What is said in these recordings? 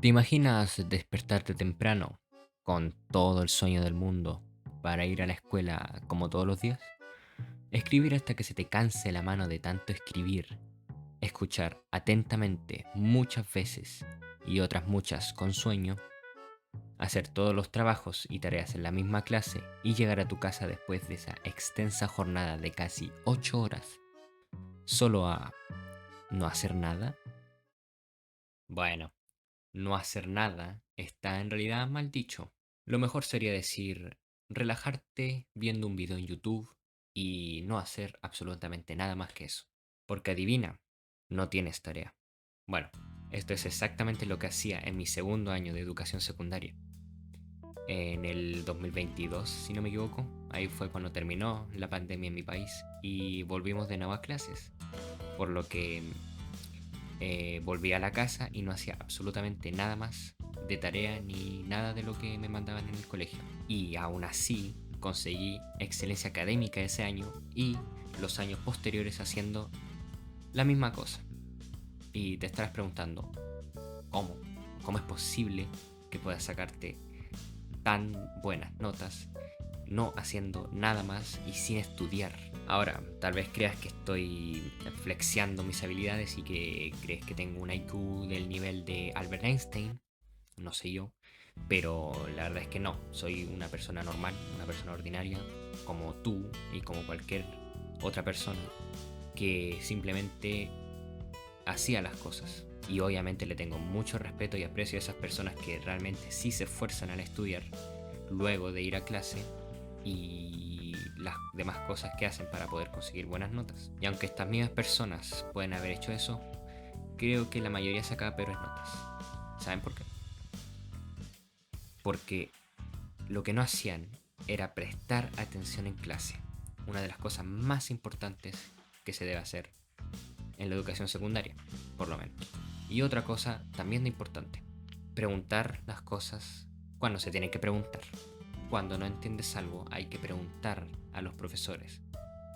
¿Te imaginas despertarte temprano con todo el sueño del mundo para ir a la escuela como todos los días? Escribir hasta que se te canse la mano de tanto escribir, escuchar atentamente muchas veces y otras muchas con sueño, hacer todos los trabajos y tareas en la misma clase y llegar a tu casa después de esa extensa jornada de casi 8 horas solo a no hacer nada. Bueno, no hacer nada está en realidad mal dicho. Lo mejor sería decir relajarte viendo un video en YouTube y no hacer absolutamente nada más que eso. Porque adivina, no tienes tarea. Bueno, esto es exactamente lo que hacía en mi segundo año de educación secundaria. En el 2022, si no me equivoco, ahí fue cuando terminó la pandemia en mi país y volvimos de nuevo a clases. Por lo que volví a la casa y no hacía absolutamente nada más de tarea ni nada de lo que me mandaban en el colegio. Y aún así conseguí excelencia académica ese año y los años posteriores haciendo la misma cosa. Y te estarás preguntando, ¿cómo? ¿Cómo es posible que puedas sacarte tan buenas notas no haciendo nada más y sin estudiar? Ahora, tal vez creas que estoy flexeando mis habilidades y que crees que tengo un IQ del nivel de Albert Einstein, no sé yo, pero la verdad es que no, soy una persona normal, una persona ordinaria, como tú y como cualquier otra persona que simplemente hacía las cosas. Y obviamente le tengo mucho respeto y aprecio a esas personas que realmente sí se esfuerzan al estudiar luego de ir a clase y las demás cosas que hacen para poder conseguir buenas notas. Y aunque estas mismas personas pueden haber hecho eso, creo que la mayoría sacaba peores notas. ¿Saben por qué? Porque lo que no hacían era prestar atención en clase. Una de las cosas más importantes que se debe hacer en la educación secundaria, por lo menos. Y otra cosa también de importante, preguntar las cosas cuando se tiene que preguntar. Cuando no entiendes algo hay que preguntar a los profesores.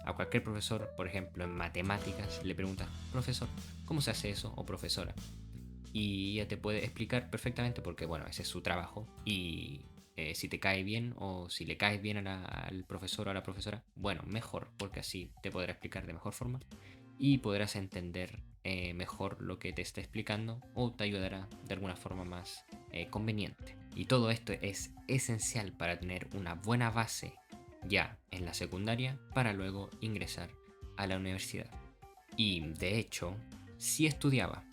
A cualquier profesor, por ejemplo en matemáticas, le preguntas, profesor, ¿cómo se hace eso? O profesora. Y ella te puede explicar perfectamente porque, bueno, ese es su trabajo. Y si te cae bien o si le caes bien al profesor o a la profesora, bueno, mejor, porque así te podrá explicar de mejor forma y podrás entender mejor lo que te está explicando o te ayudará de alguna forma más conveniente. Y todo esto es esencial para tener una buena base ya en la secundaria para luego ingresar a la universidad. Y de hecho, sí estudiaba,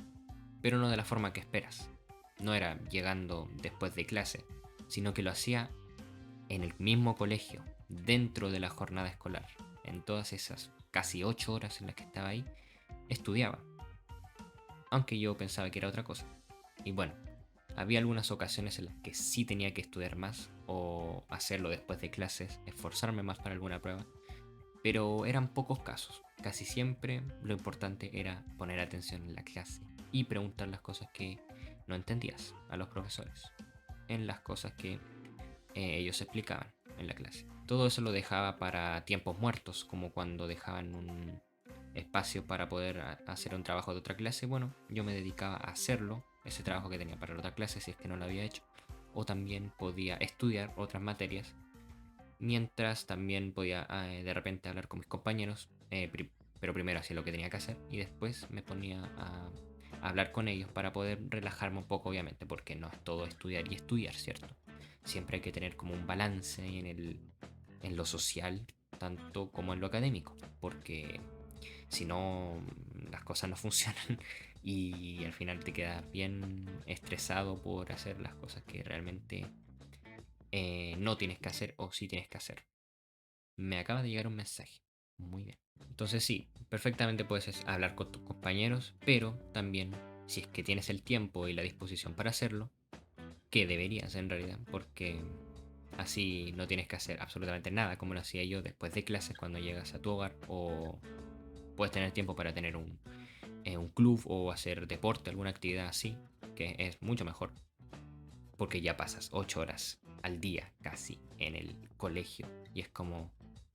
pero no de la forma que esperas. No era llegando después de clase, sino que lo hacía en el mismo colegio, dentro de la jornada escolar. En todas esas casi 8 horas en las que estaba ahí, estudiaba, aunque yo pensaba que era otra cosa. Y bueno, había algunas ocasiones en las que sí tenía que estudiar más o hacerlo después de clases, esforzarme más para alguna prueba, pero eran pocos casos. Casi siempre lo importante era poner atención en la clase y preguntar las cosas que no entendías a los profesores, en las cosas que ellos explicaban en la clase. Todo eso lo dejaba para tiempos muertos, como cuando dejaban un espacio para poder hacer un trabajo de otra clase. Bueno, yo me dedicaba a hacerlo, ese trabajo que tenía para la otra clase si es que no lo había hecho. O también podía estudiar otras materias, mientras también podía de repente hablar con mis compañeros, pero primero hacía lo que tenía que hacer y después me ponía a hablar con ellos para poder relajarme un poco, obviamente, porque no es todo estudiar y estudiar, ¿cierto? Siempre hay que tener como un balance en lo social, tanto como en lo académico, porque si no, las cosas no funcionan y al final te quedas bien estresado por hacer las cosas que realmente no tienes que hacer o sí tienes que hacer. Me acaba de llegar un mensaje. Muy bien. Entonces sí, perfectamente puedes hablar con tus compañeros, pero también si es que tienes el tiempo y la disposición para hacerlo, que deberías en realidad, porque así no tienes que hacer absolutamente nada como lo hacía yo después de clases cuando llegas a tu hogar o puedes tener tiempo para tener un club o hacer deporte, alguna actividad así, que es mucho mejor, porque ya pasas 8 horas al día casi en el colegio y es como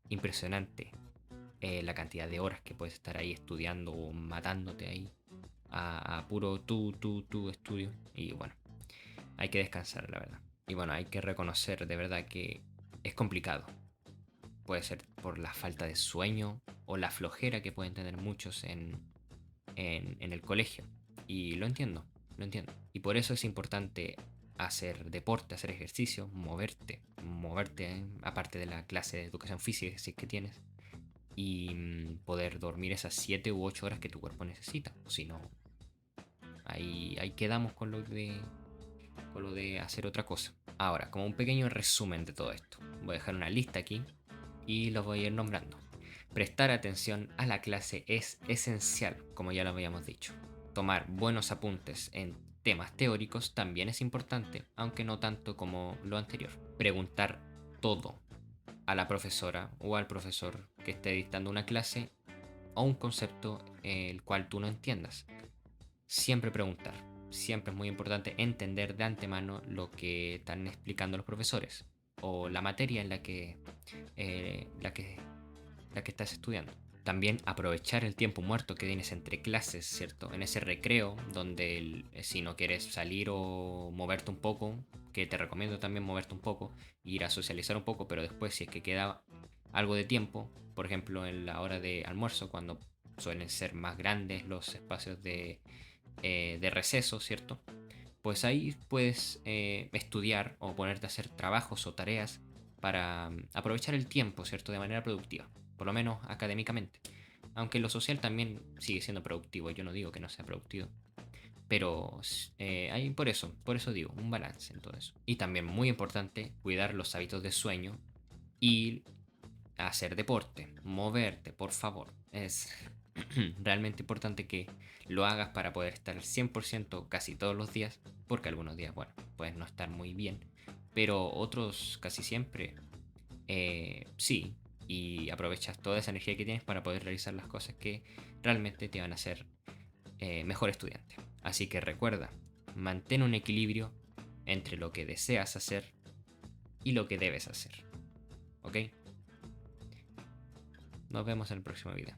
impresionante la cantidad de horas que puedes estar ahí estudiando o matándote ahí a puro tú estudio. Y bueno, hay que descansar, la verdad. Y bueno, hay que reconocer de verdad que es complicado. Puede ser por la falta de sueño o la flojera que pueden tener muchos en el colegio. Y lo entiendo, lo entiendo. Y por eso es importante hacer deporte, hacer ejercicio, moverte, aparte de la clase de educación física si es que tienes, y poder dormir esas 7 u 8 horas que tu cuerpo necesita. O si no, ahí quedamos con lo de hacer otra cosa. Ahora, como un pequeño resumen de todo esto, voy a dejar una lista aquí y los voy a ir nombrando. Prestar atención a la clase es esencial, como ya lo habíamos dicho. Tomar buenos apuntes en temas teóricos también es importante, aunque no tanto como lo anterior. Preguntar todo a la profesora o al profesor que esté dictando una clase o un concepto el cual tú no entiendas. Siempre preguntar. Siempre es muy importante entender de antemano lo que están explicando los profesores o la materia en la que, la que estás estudiando. También aprovechar el tiempo muerto que tienes entre clases, ¿cierto? En ese recreo donde si no quieres salir o moverte un poco, que te recomiendo también moverte un poco, ir a socializar un poco, pero después si es que queda algo de tiempo, por ejemplo en la hora de almuerzo, cuando suelen ser más grandes los espacios de receso, ¿cierto? Pues ahí puedes estudiar o ponerte a hacer trabajos o tareas para aprovechar el tiempo, ¿cierto? De manera productiva, por lo menos académicamente. Aunque lo social también sigue siendo productivo, yo no digo que no sea productivo, pero hay por eso digo, un balance en todo eso. Y también muy importante, cuidar los hábitos de sueño y hacer deporte, moverte, por favor. Es realmente importante que lo hagas para poder estar al 100% casi todos los días, porque algunos días, bueno, puedes no estar muy bien, pero otros casi siempre sí, y aprovechas toda esa energía que tienes para poder realizar las cosas que realmente te van a hacer mejor estudiante. Así que recuerda, mantén un equilibrio entre lo que deseas hacer y lo que debes hacer. ¿Ok? Nos vemos en el próximo video.